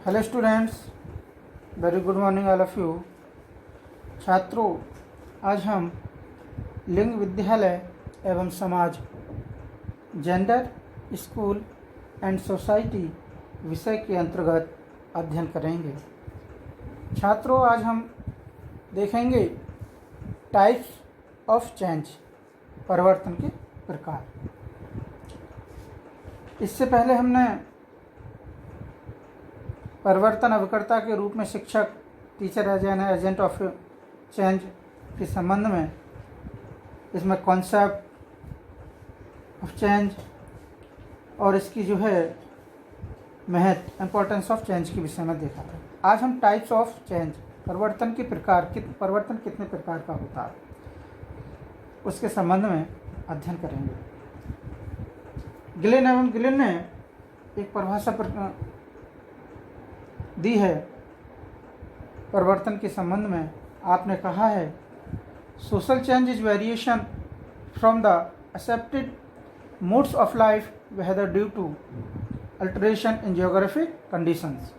Hello students, very good morning all of you. छात्रों, आज हम लिंग विद्यालय एवं समाज, जेंडर, स्कूल एंड सोसाइटी विषय के अंतर्गत अध्ययन करेंगे। छात्रों, आज हम देखेंगे टाइप्स ऑफ चेंज, परिवर्तन के प्रकार। इससे पहले हमने परिवर्तन अभिकर्ता के रूप में शिक्षक, teacher as an agent of change के संबंध में, इसमें कॉन्सेप्ट ऑफ चेंज और इसकी जो है महत्व, इम्पोर्टेंस ऑफ चेंज के विषय में देखा था। आज हम टाइप्स ऑफ चेंज, परिवर्तन के प्रकार, परिवर्तन कितने प्रकार का होता है, उसके संबंध में अध्ययन करेंगे। गिलिन एवं गिलिन ने एक परिभाषा दी है परिवर्तन के संबंध में। आपने कहा है, social change is variation from the accepted modes of life whether due to alteration in geographic conditions,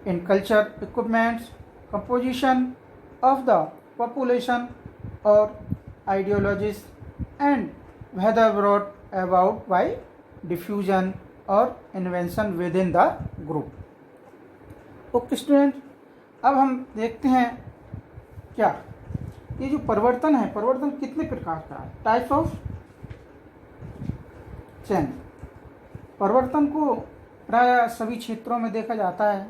in culture, equipments, composition of the population और ideologies, and whether brought about by diffusion और invention within the group. Okay student, अब हम देखते हैं क्या ये जो परिवर्तन है, परिवर्तन कितने प्रकार का है। टाइप्स ऑफ चेंज, परिवर्तन को प्राय सभी क्षेत्रों में देखा जाता है।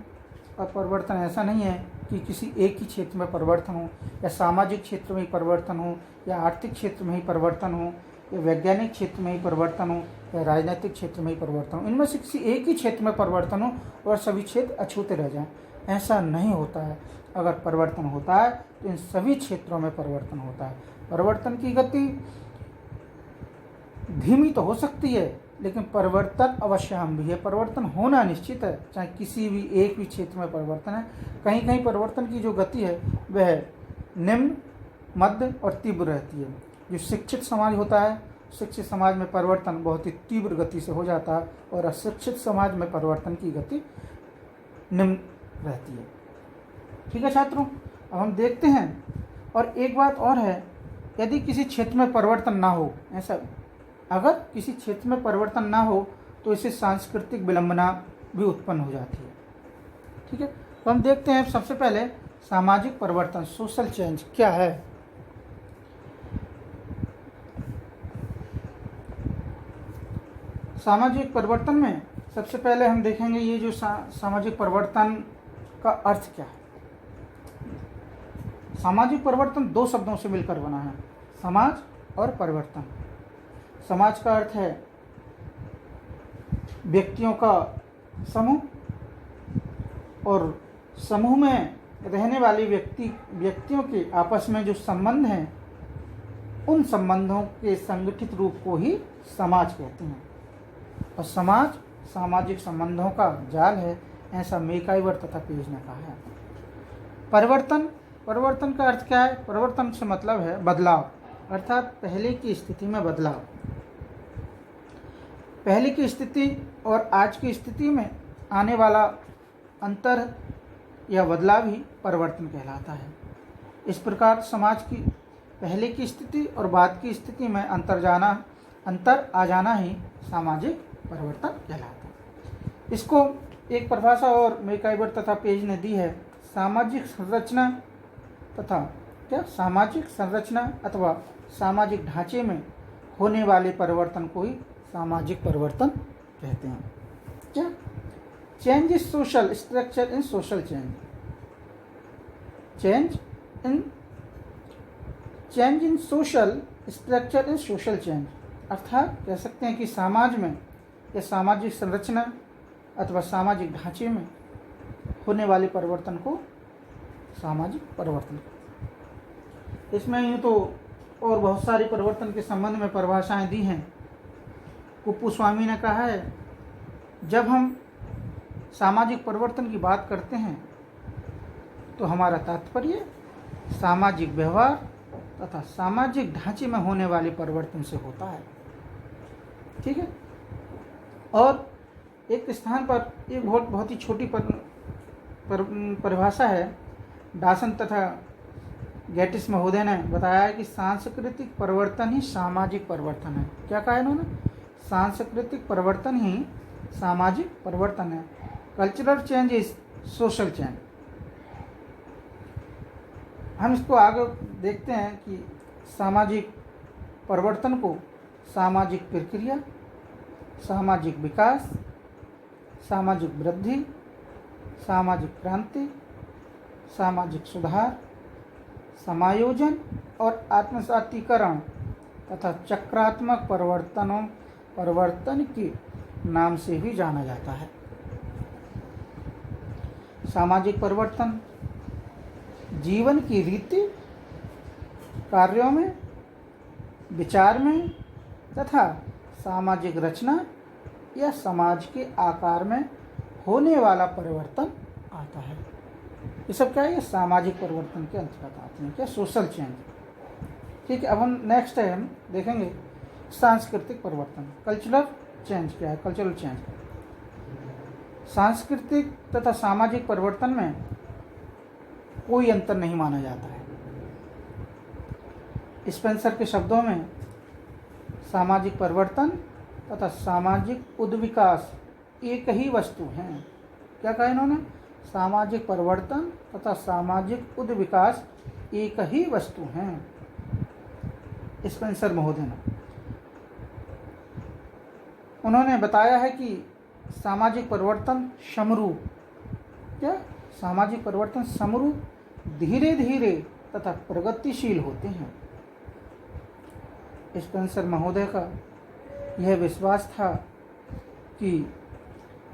और परिवर्तन ऐसा नहीं है कि किसी एक ही क्षेत्र में परिवर्तन हो, या सामाजिक क्षेत्र में ही परिवर्तन हो, या आर्थिक क्षेत्र में ही परिवर्तन हो, या वैज्ञानिक क्षेत्र में ही परिवर्तन हो, या राजनीतिक क्षेत्र में ही परिवर्तन हो। इनमें से किसी एक ही क्षेत्र में परिवर्तन हो और सभी क्षेत्र अछूते रह जाएं, ऐसा नहीं होता है। अगर परिवर्तन होता है तो इन सभी क्षेत्रों में परिवर्तन होता है। परिवर्तन की गति धीमी तो हो सकती है, लेकिन परिवर्तन अवश्य हम भी है। परिवर्तन होना निश्चित है, चाहे किसी भी एक भी क्षेत्र में परिवर्तन है। कहीं कहीं परिवर्तन की जो गति है वह निम्न, मध्य और तीव्र रहती है। जो शिक्षित समाज होता है, शिक्षित समाज में परिवर्तन बहुत ही तीव्र गति से हो जाता है, और अशिक्षित समाज में परिवर्तन की गति निम्न रहती है। ठीक है छात्रों, अब हम देखते हैं। और एक बात और है, यदि किसी क्षेत्र में परिवर्तन ना हो, ऐसा अगर किसी क्षेत्र में परिवर्तन ना हो तो इससे सांस्कृतिक विलंबना भी उत्पन्न हो जाती है। ठीक है, तो हम देखते हैं सबसे पहले सामाजिक परिवर्तन, सोशल चेंज क्या है। सामाजिक परिवर्तन में सबसे पहले हम देखेंगे ये जो सामाजिक परिवर्तन का अर्थ क्या है। सामाजिक परिवर्तन दो शब्दों से मिलकर बना है, समाज और परिवर्तन। समाज का अर्थ है व्यक्तियों का समूह, और समूह में रहने वाले व्यक्तियों के आपस में जो संबंध हैं, उन संबंधों के संगठित रूप को ही समाज कहते हैं। और समाज सामाजिक संबंधों का जाल है, ऐसा मेकाइवर तथा पेज ने कहा है। परिवर्तन का अर्थ क्या है। परिवर्तन से मतलब है बदलाव, अर्थात पहले की स्थिति में बदलाव। पहले की स्थिति और आज की स्थिति में आने वाला अंतर या बदलाव ही परिवर्तन कहलाता है। इस प्रकार समाज की पहले की स्थिति और बाद की स्थिति में अंतर आ जाना ही सामाजिक परिवर्तन कहलाता है। इसको एक परिभाषा और मेकाइवर तथा पेज ने दी है, सामाजिक संरचना अथवा सामाजिक ढांचे में होने वाले परिवर्तन को ही सामाजिक परिवर्तन कहते हैं। क्या change is social structure in social change, change in social structure in social change, अर्थात कह सकते हैं कि समाज में या सामाजिक संरचना अथवा सामाजिक ढांचे में होने वाले परिवर्तन को सामाजिक परिवर्तन। इसमें यूँ तो और बहुत सारी परिवर्तन के संबंध में परिभाषाएं दी हैं। कुप्पू स्वामी ने कहा है, जब हम सामाजिक परिवर्तन की बात करते हैं तो हमारा तात्पर्य सामाजिक व्यवहार तथा सामाजिक ढांचे में होने वाले परिवर्तन से होता है। ठीक है, और एक स्थान पर एक बहुत ही छोटी परिभाषा है। डासन तथा गेटिस महोदय ने बताया है कि सांस्कृतिक परिवर्तन ही सामाजिक परिवर्तन है। क्या कहा इन्होंने? सांस्कृतिक परिवर्तन ही सामाजिक परिवर्तन है। Cultural change is social change. हम इसको आगे देखते हैं कि सामाजिक परिवर्तन को सामाजिक प्रक्रिया, सामाजिक विकास, सामाजिक वृद्धि, सामाजिक क्रांति, सामाजिक सुधार, समायोजन और आत्मसातीकरण तथा चक्रात्मक परिवर्तन के नाम से भी जाना जाता है। सामाजिक परिवर्तन जीवन की रीति, कार्यों में, विचार में तथा सामाजिक रचना या समाज के आकार में होने वाला परिवर्तन आता है। ये सब क्या है? ये सामाजिक परिवर्तन के अंतर्गत आते हैं। क्या? Social change. ठीक है, अब हम नेक्स्ट है हम देखेंगे सांस्कृतिक परिवर्तन। कल्चरल चेंज क्या है? कल्चरल चेंज सांस्कृतिक तथा सामाजिक परिवर्तन में कोई अंतर नहीं माना जाता है। स्पेंसर के शब्दों में सामाजिक परिवर्तन तथा सामाजिक उद्विकास एक ही वस्तु हैं। क्या कहा इन्होंने? सामाजिक परिवर्तन तथा सामाजिक उद्विकास एक ही वस्तु हैं, स्पेंसर महोदय ने। उन्होंने बताया है कि सामाजिक परिवर्तन समरूप, क्या? सामाजिक परिवर्तन समरूप, धीरे धीरे तथा प्रगतिशील होते हैं। स्पेंसर महोदय का यह विश्वास था कि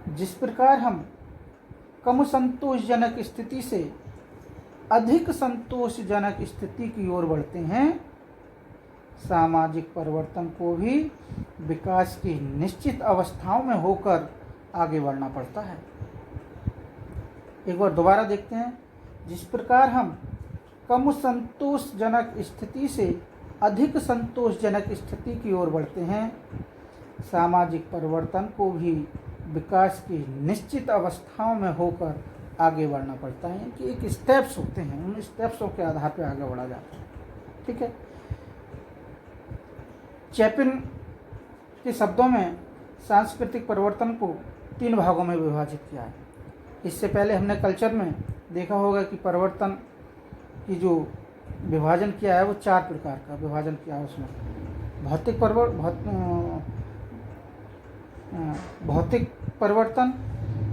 जिस प्रकार हम कम संतोषजनक स्थिति से अधिक संतोषजनक स्थिति की ओर बढ़ते हैं, सामाजिक परिवर्तन को भी विकास की निश्चित अवस्थाओं में होकर आगे बढ़ना पड़ता है। एक बार दोबारा देखते हैं। जिस प्रकार हम कम संतोषजनक स्थिति से अधिक संतोषजनक स्थिति की ओर बढ़ते हैं, सामाजिक परिवर्तन को भी विकास की निश्चित अवस्थाओं में होकर आगे बढ़ना पड़ता है। कि एक स्टेप्स होते हैं, उन स्टेप्सों के आधार पर आगे बढ़ा जाता है। ठीक है, चैपिन के शब्दों में सांस्कृतिक परिवर्तन को 3 भागों में विभाजित किया है। इससे पहले हमने कल्चर में देखा होगा कि परिवर्तन की जो विभाजन किया है वो 4 प्रकार का विभाजन किया है। उसमें भौतिक परिवर्तन,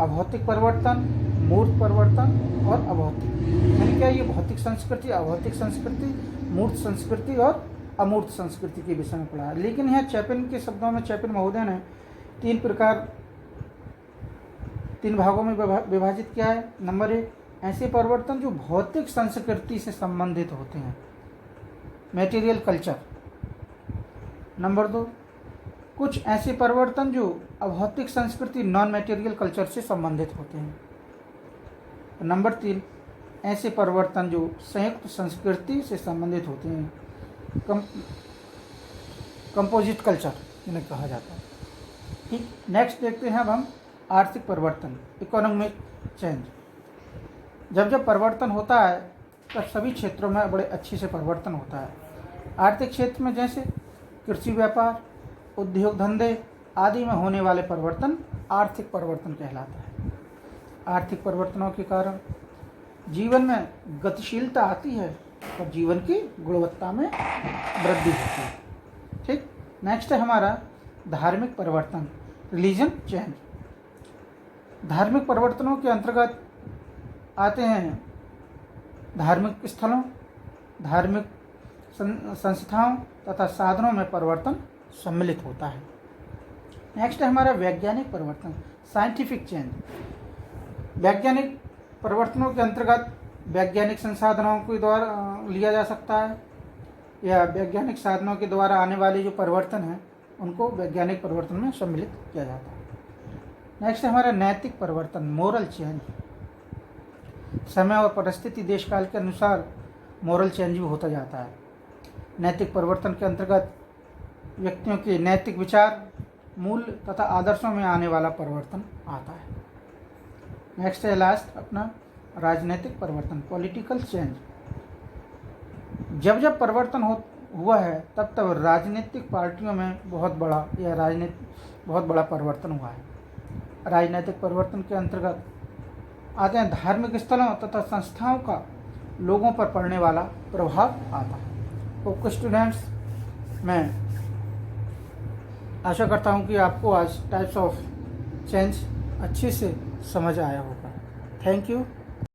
अभौतिक परिवर्तन, मूर्त परिवर्तन और अभौतिक। यानी क्या? ये भौतिक संस्कृति, अभौतिक संस्कृति, मूर्त संस्कृति और अमूर्त संस्कृति के विषय में पढ़ा है। लेकिन यहाँ चैपिन के शब्दों में चैपिन महोदय ने 3 भागों में विभाजित किया है। नंबर 1, ऐसे परिवर्तन जो भौतिक संस्कृति से संबंधित होते हैं, मटेरियल कल्चर। नंबर 2, कुछ ऐसे परिवर्तन जो अभौतिक संस्कृति, नॉन मटेरियल कल्चर से संबंधित होते हैं। नंबर 3, ऐसे परिवर्तन जो संयुक्त संस्कृति से संबंधित होते हैं, कंपोजिट कल्चर जिन्हें कहा जाता है। ठीक, नेक्स्ट देखते हैं अब हम आर्थिक परिवर्तन, इकोनॉमिक चेंज। जब परिवर्तन होता है तब सभी क्षेत्रों में बड़े अच्छे से परिवर्तन होता है। आर्थिक क्षेत्र में जैसे कृषि, व्यापार, उद्योग धंधे आदि में होने वाले परिवर्तन आर्थिक परिवर्तन कहलाता है। आर्थिक परिवर्तनों के कारण जीवन में गतिशीलता आती है और जीवन की गुणवत्ता में वृद्धि होती है। ठीक, नेक्स्ट है हमारा धार्मिक परिवर्तन, रिलीजन चेंज। धार्मिक परिवर्तनों के अंतर्गत आते हैं धार्मिक स्थलों, धार्मिक संस्थाओं तथा साधनों में परिवर्तन सम्मिलित होता है। नेक्स्ट है हमारा वैज्ञानिक परिवर्तन, साइंटिफिक चेंज। वैज्ञानिक परिवर्तनों के अंतर्गत वैज्ञानिक संसाधनों के द्वारा लिया जा सकता है या वैज्ञानिक साधनों के द्वारा आने वाले जो परिवर्तन हैं उनको वैज्ञानिक परिवर्तन में सम्मिलित किया जाता है। नेक्स्ट है हमारा नैतिक परिवर्तन, मोरल चेंज। समय और परिस्थिति, देश काल के अनुसार मोरल चेंज भी होता जाता है। नैतिक परिवर्तन के अंतर्गत व्यक्तियों के नैतिक विचार, मूल्य तथा आदर्शों में आने वाला परिवर्तन आता है। नेक्स्ट है लास्ट अपना राजनीतिक परिवर्तन, पॉलिटिकल चेंज। जब जब परिवर्तन हुआ है तब तब राजनीतिक पार्टियों में बहुत बड़ा परिवर्तन हुआ है। राजनीतिक परिवर्तन के अंतर्गत आते हैं धार्मिक स्थलों तथा संस्थाओं का लोगों पर पड़ने वाला प्रभाव आता है। तो स्टूडेंट्स, मैं आशा करता हूँ कि आपको आज टाइप्स ऑफ चेंज अच्छे से समझ आया होगा। Thank you.